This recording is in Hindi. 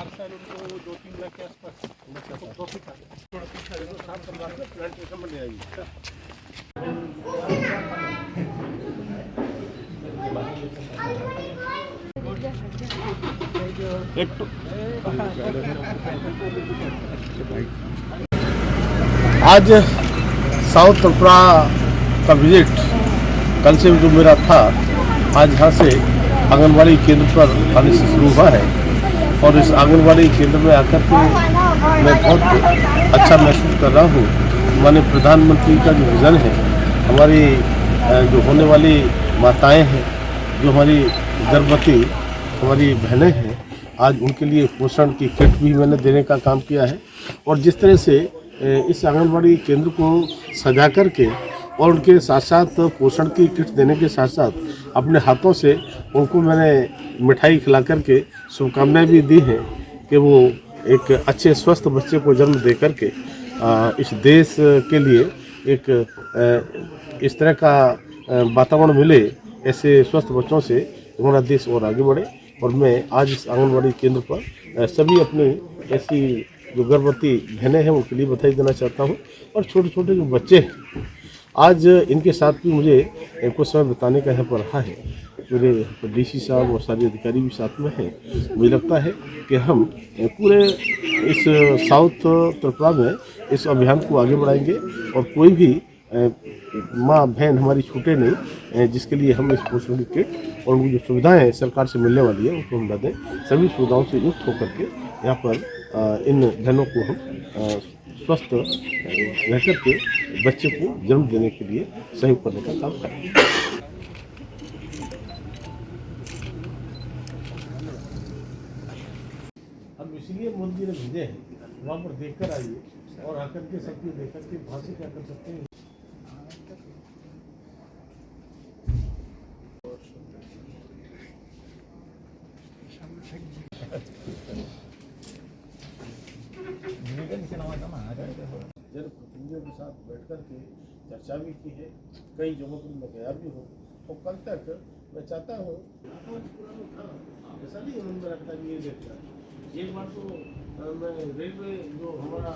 हर साल उनको 2-3 लाख के आसपास प्रॉफिट आता है। थोड़ा पीछा देखो, साफ करवा के प्लांटेशन बन जाएगी। आज साउथ त्रिपुरा का विजिट कल से जो मेरा था, आज यहाँ से आंगनबाड़ी केंद्र पर आने से शुरू हुआ है और इस आंगनबाड़ी केंद्र में आकर के मैं बहुत अच्छा महसूस कर रहा हूँ। माननीय प्रधानमंत्री का जो विज़न है, हमारी जो होने वाली माताएं हैं, जो हमारी गर्भवती हमारी बहनें हैं, आज उनके लिए पोषण की किट भी मैंने देने का काम किया है। और जिस तरह से इस आंगनबाड़ी केंद्र को सजा करके और उनके साथ साथ पोषण की किट देने के साथ साथ अपने हाथों से उनको मैंने मिठाई खिला करके शुभकामनाएं भी दी हैं कि वो एक अच्छे स्वस्थ बच्चे को जन्म दे करके इस देश के लिए एक इस तरह का वातावरण मिले, ऐसे स्वस्थ बच्चों से हमारा देश और आगे बढ़े। और मैं आज इस आंगनबाड़ी केंद्र पर सभी अपनी ऐसी जो गर्भवती बहनें हैं उनके लिए बधाई देना चाहता हूँ। और छोटे छोटे जो बच्चे हैं, आज इनके साथ भी मुझे कुछ समय बिताने का यहाँ पर रहा है। मेरे डीसी साहब और सारे अधिकारी भी साथ में हैं। मुझे लगता है कि हम पूरे इस साउथ त्रिपुरा में इस अभियान को आगे बढ़ाएंगे और कोई भी माँ बहन हमारी छूटे नहीं, जिसके लिए हम इस पोषण की किट और उनकी जो सुविधाएं सरकार से मिलने वाली है उनको हम ला दें। सभी सुविधाओं से युक्त होकर के यहाँ पर इन बहनों को हम स्वस्थ रह करके बच्चे को जन्म देने के लिए सहयोग करने का काम करें। हम इसलिए मोदी जी ने भेजे हैं, वहाँ पर देख कर आइए और आकर के सब कुछ देख करके वहाँ से क्या कर सकते हैं। जनप्रतिनिधियों के साथ बैठ कर के चर्चा भी की है, कई जगहों पर मैं गया भी हूँ। तो कल तक मैं चाहता हूँ ऐसा नहीं मन में रखता कि ये देखता। एक बार तो मैं रेलवे जो हमारा